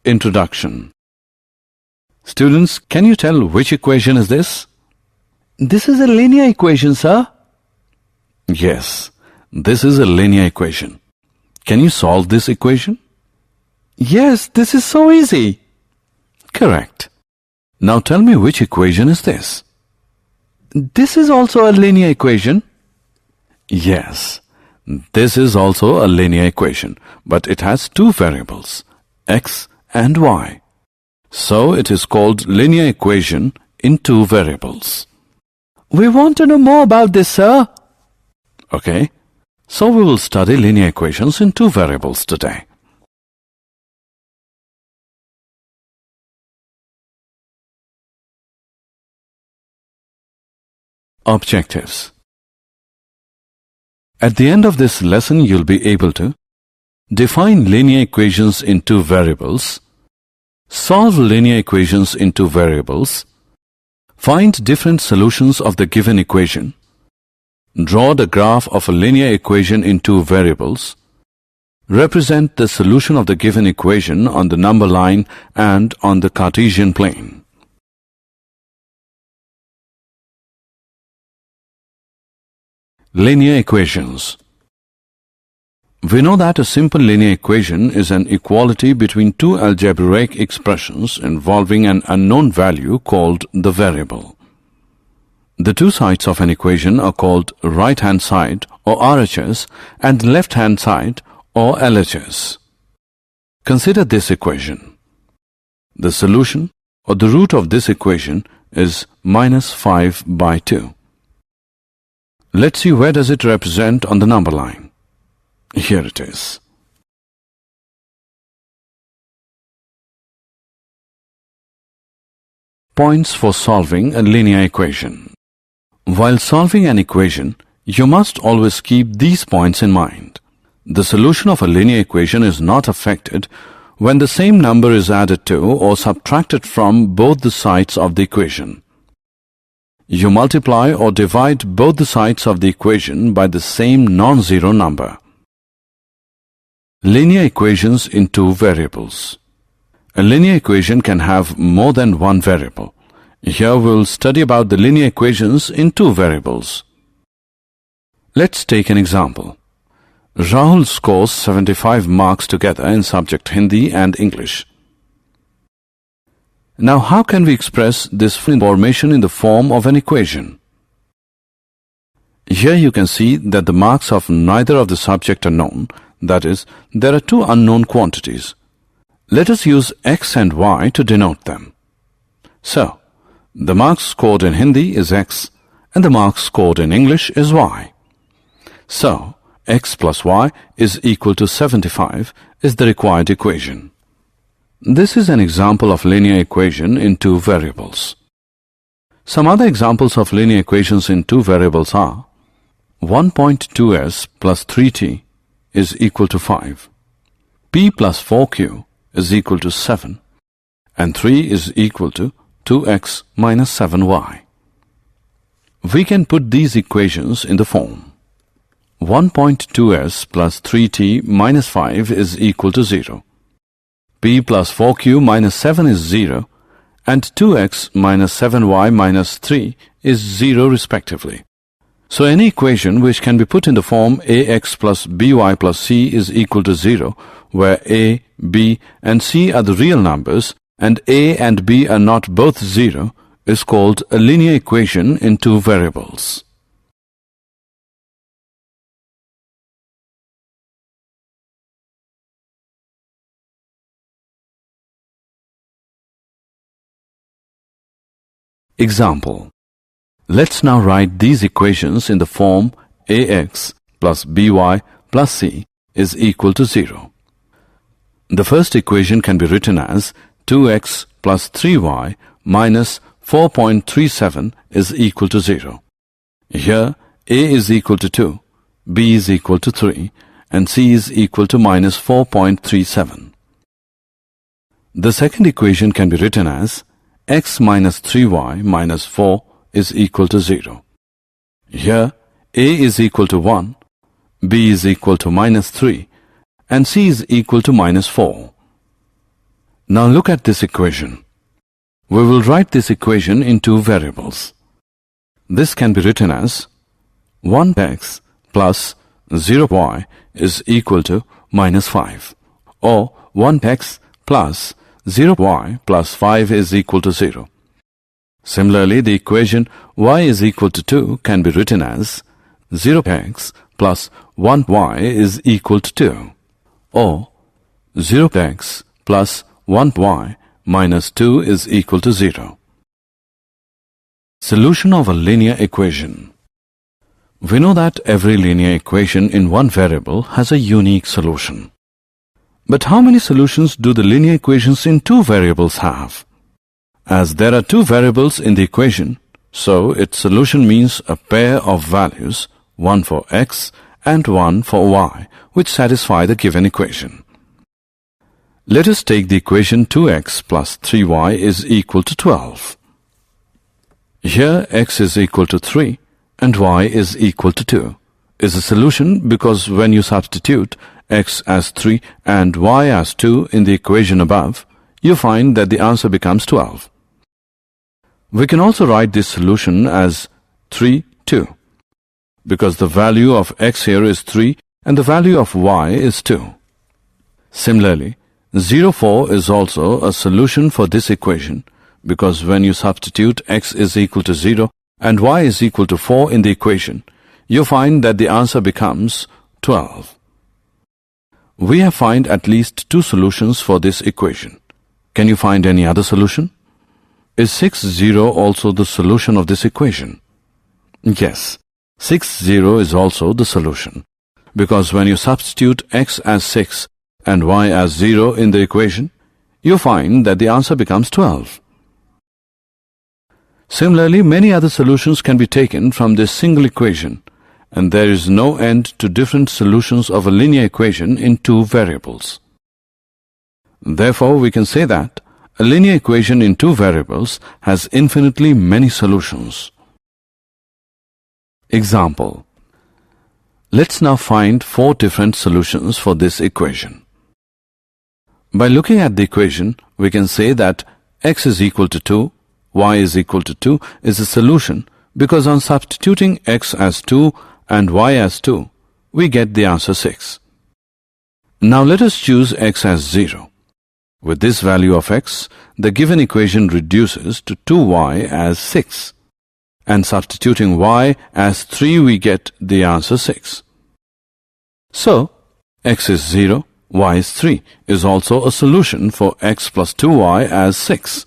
Introduction. Students, can you tell which equation is this? This is a linear equation, sir. Yes, this is a linear equation. Can you solve this equation? Yes, this is so easy. Correct. Now tell me which equation is this? This is also a linear equation. Yes, this is also a linear equation, but it has two variables, x and y. So it is called linear equation in two variables. We want to know more about this, sir. Okay, so we will study linear equations in two variables today. Objectives. At the end of this lesson, you'll be able to define linear equations in two variables, solve linear equations in two variables, find different solutions of the given equation, draw the graph of a linear equation in two variables, represent the solution of the given equation on the number line and on the Cartesian plane. Linear equations. We know that a simple linear equation is an equality between two algebraic expressions involving an unknown value called the variable. The two sides of an equation are called right-hand side or RHS and left-hand side or LHS. Consider this equation. The solution or the root of this equation is -5/2. Let's see where does it represent on the number line. Here it is. Points for solving a linear equation. While solving an equation, you must always keep these points in mind. The solution of a linear equation is not affected when the same number is added to or subtracted from both the sides of the equation. You multiply or divide both the sides of the equation by the same non-zero number. Linear equations in two variables. A linear equation can have more than one variable. Here we will study about the linear equations in two variables. Let's take an example. Rahul scores 75 marks together in subject Hindi and English. Now how can we express this information in the form of an equation? Here you can see that the marks of neither of the subject are known, that is, there are two unknown quantities. Let us use x and y to denote them. So, the marks scored in Hindi is x and the marks scored in English is y. So, x plus y is equal to 75 is the required equation. This is an example of linear equation in two variables. Some other examples of linear equations in two variables are 1.2s plus 3t is equal to 5, p plus 4q is equal to 7, and 3 is equal to 2x minus 7y. We can put these equations in the form 1.2s plus 3t minus 5 is equal to 0. P plus 4q minus 7 is 0 and 2x minus 7y minus 3 is 0 respectively. So any equation which can be put in the form ax plus by plus c is equal to 0, where a, b and c are the real numbers and a and b are not both 0, is called a linear equation in two variables. Example. Let's now write these equations in the form ax plus by plus c is equal to 0. The first equation can be written as 2x plus 3y minus 4.37 is equal to 0. Here a is equal to 2, b is equal to 3 and c is equal to minus 4.37. The second equation can be written as x minus 3y minus 4 is equal to 0. Here a is equal to 1, b is equal to minus 3 and c is equal to minus 4. Now look at this equation. We will write this equation in two variables. This can be written as 1x plus 0y is equal to minus 5, or 1x plus 0y plus 5 is equal to 0. Similarly, the equation y is equal to 2 can be written as 0x plus 1y is equal to 2, or 0x plus 1y minus 2 is equal to 0. Solution of a linear equation. We know that every linear equation in one variable has a unique solution. But how many solutions do the linear equations in two variables have? As there are two variables in the equation, so its solution means a pair of values, one for x and one for y, which satisfy the given equation. Let us take the equation 2x plus 3y is equal to 12. Here x is equal to 3 and y is equal to 2 is a solution because when you substitute x as 3 and y as 2 in the equation above, you find that the answer becomes 12. We can also write this solution as 3, 2, because the value of x here is 3 and the value of y is 2. Similarly, 0, 4 is also a solution for this equation because when you substitute x is equal to 0 and y is equal to 4 in the equation, you find that the answer becomes 12. We have found at least two solutions for this equation. Can you find any other solution? Is 6, 0 also the solution of this equation? Yes, 6, 0 is also the solution because when you substitute x as 6 and y as 0 in the equation, you find that the answer becomes 12. Similarly, many other solutions can be taken from this single equation, and there is no end to different solutions of a linear equation in two variables. Therefore, we can say that a linear equation in two variables has infinitely many solutions. Example. Let's now find four different solutions for this equation. By looking at the equation, we can say that x is equal to 2, y is equal to 2 is a solution because on substituting x as 2 and y as 2, we get the answer 6. Now let us choose x as 0. With this value of x, the given equation reduces to 2y as 6. And substituting y as 3, we get the answer 6. So, x is 0, y is 3 is also a solution for x plus 2y as 6.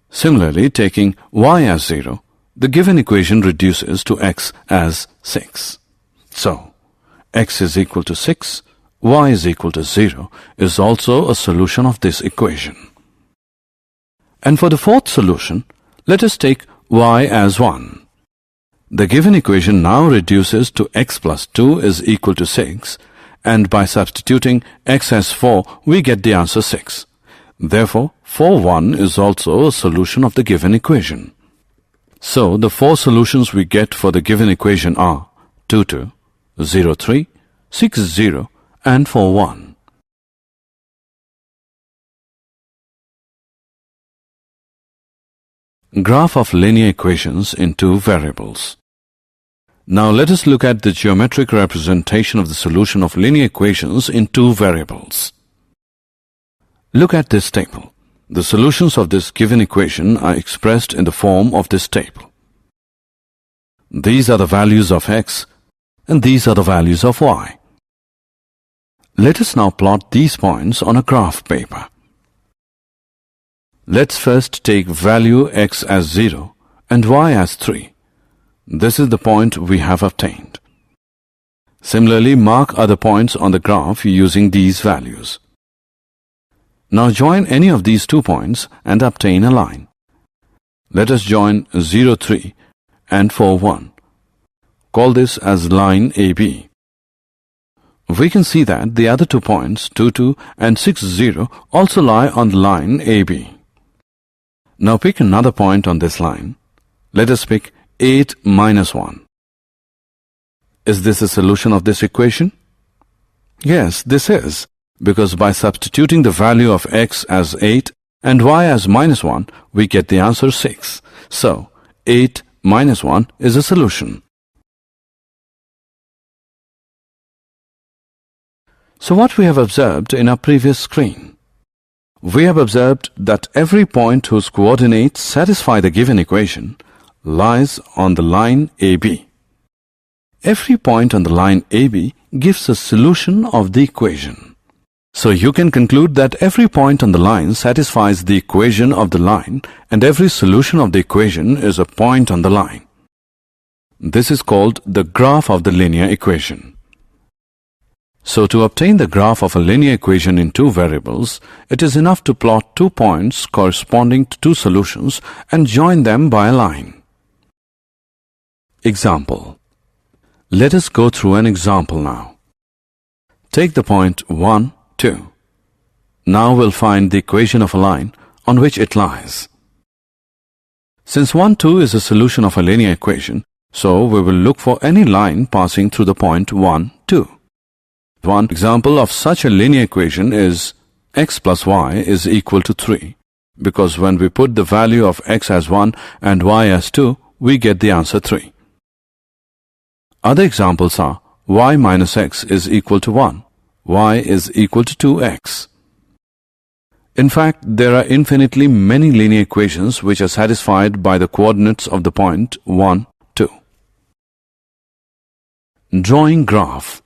Similarly, taking y as 0, the given equation reduces to x as 6. So, x is equal to 6, y is equal to 0 is also a solution of this equation. And for the fourth solution, let us take y as 1. The given equation now reduces to x plus 2 is equal to 6, and by substituting x as 4, we get the answer 6. Therefore, 4, 1 is also a solution of the given equation. So, the four solutions we get for the given equation are 2, 2, 0, 3, 6, 0, and 4, 1. Graph of linear equations in two variables. Now let us look at the geometric representation of the solution of linear equations in two variables. Look at this table. The solutions of this given equation are expressed in the form of this table. These are the values of x and these are the values of y. Let us now plot these points on a graph paper. Let's first take value x as 0 and y as 3. This is the point we have obtained. Similarly, mark other points on the graph using these values. Now join any of these 2 points and obtain a line. Let us join 0, 3 and 4, 1. Call this as line AB. We can see that the other 2 points, 2, 2 and 6, 0, also lie on the line AB. Now pick another point on this line. Let us pick 8 minus 1. Is this a solution of this equation? Yes, this is, because by substituting the value of x as 8 and y as -1, we get the answer 6. So, 8 minus 1 is a solution. So what we have observed in our previous screen? We have observed that every point whose coordinates satisfy the given equation lies on the line AB. Every point on the line AB gives a solution of the equation. So you can conclude that every point on the line satisfies the equation of the line, and every solution of the equation is a point on the line. This is called the graph of the linear equation. So to obtain the graph of a linear equation in two variables, it is enough to plot 2 points corresponding to 2 solutions and join them by a line. Example. Let us go through an example now. Take the point 1, 2. Now we'll find the equation of a line on which it lies. Since 1, 2 is a solution of a linear equation, so we will look for any line passing through the point 1, 2. One example of such a linear equation is x plus y is equal to 3, because when we put the value of x as 1 and y as 2, we get the answer 3. Other examples are y minus x is equal to 1, y is equal to 2x. In fact, there are infinitely many linear equations which are satisfied by the coordinates of the point 1, 2. Drawing graph.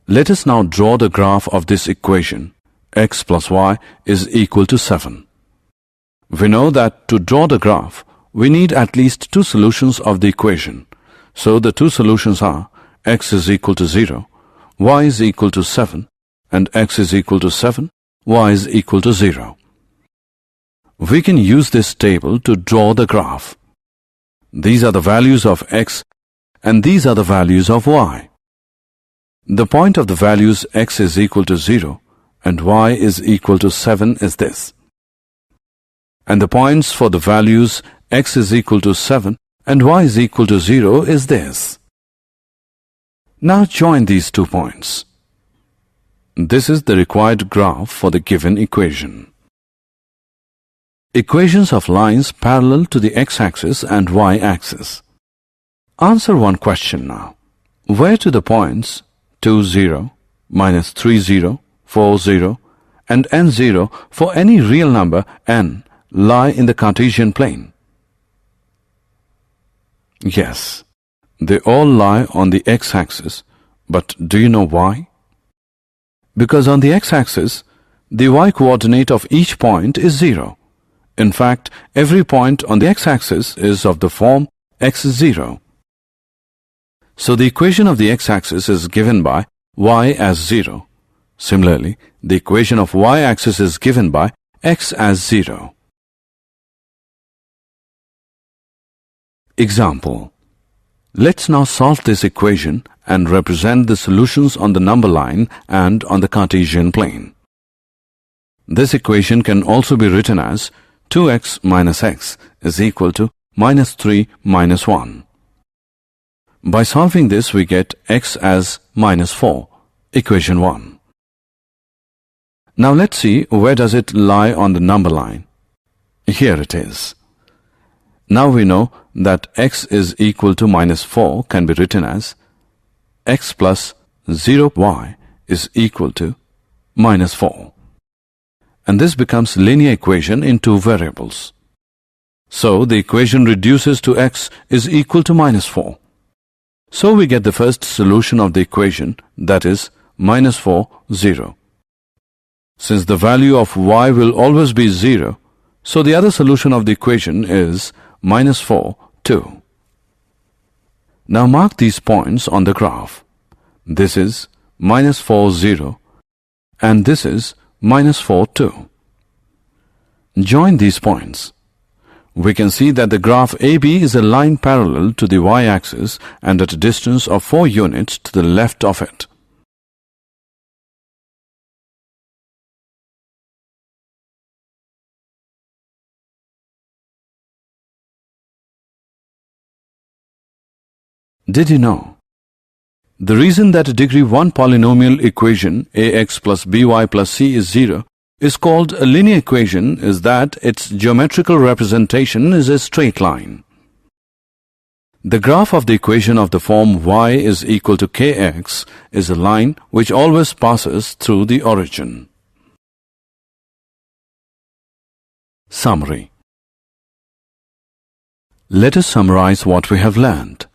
Let us now draw the graph of this equation, x plus y is equal to 7. We know that to draw the graph, we need at least 2 solutions of the equation. So the 2 solutions are x is equal to 0, y is equal to 7, and x is equal to 7, y is equal to 0. We can use this table to draw the graph. These are the values of x and these are the values of y. The point of the values x is equal to 0 and y is equal to 7 is this. And the points for the values x is equal to 7 and y is equal to 0 is this. Now join these 2 points. This is the required graph for the given equation. Equations of lines parallel to the x-axis and y-axis. Answer one question now. Where do the points 2, 0, minus 3, 0, 4, 0, and n 0 for any real number n lie in the Cartesian plane? Yes, they all lie on the x-axis, but do you know why? Because on the x-axis, the y-coordinate of each point is 0. In fact, every point on the x-axis is of the form x is 0. So the equation of the x-axis is given by y as 0. Similarly, the equation of y-axis is given by x as 0. Example. Let's now solve this equation and represent the solutions on the number line and on the Cartesian plane. This equation can also be written as 2x minus x is equal to minus 3 minus 1. By solving this, we get x as minus 4, equation 1. Now let's see where does it lie on the number line. Here it is. Now we know that x is equal to minus 4 can be written as x plus 0y is equal to minus 4. And this becomes linear equation in 2 variables. So the equation reduces to x is equal to minus 4. So we get the first solution of the equation, that is minus 4, 0. Since the value of y will always be 0, so the other solution of the equation is minus 4, 2. Now mark these points on the graph. This is minus 4, 0 and this is minus 4, 2. Join these points. We can see that the graph AB is a line parallel to the y-axis and at a distance of 4 units to the left of it. Did you know The reason that a degree 1 polynomial equation ax plus by plus c is 0 is called a linear equation is that its geometrical representation is a straight line. The graph of the equation of the form y is equal to kx is a line which always passes through the origin. Summary. Let us summarize what we have learned.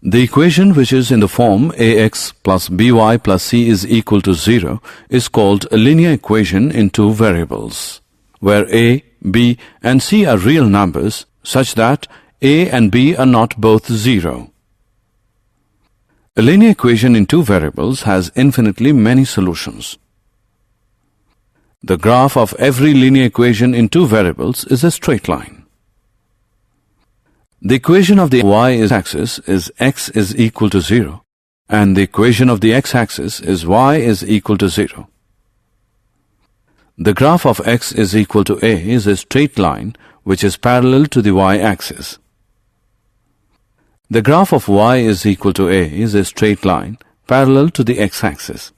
The equation which is in the form ax plus by plus c is equal to 0 is called a linear equation in two variables, where a, b and c are real numbers such that a and b are not both 0. A linear equation in two variables has infinitely many solutions. The graph of every linear equation in two variables is a straight line. The equation of the y-axis is x is equal to 0, and the equation of the x-axis is y is equal to 0. The graph of x is equal to a is a straight line which is parallel to the y-axis. The graph of y is equal to a is a straight line parallel to the x-axis.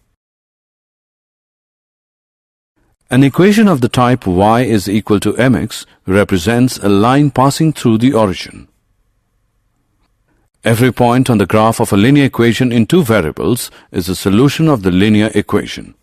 An equation of the type y is equal to mx represents a line passing through the origin. Every point on the graph of a linear equation in two variables is a solution of the linear equation.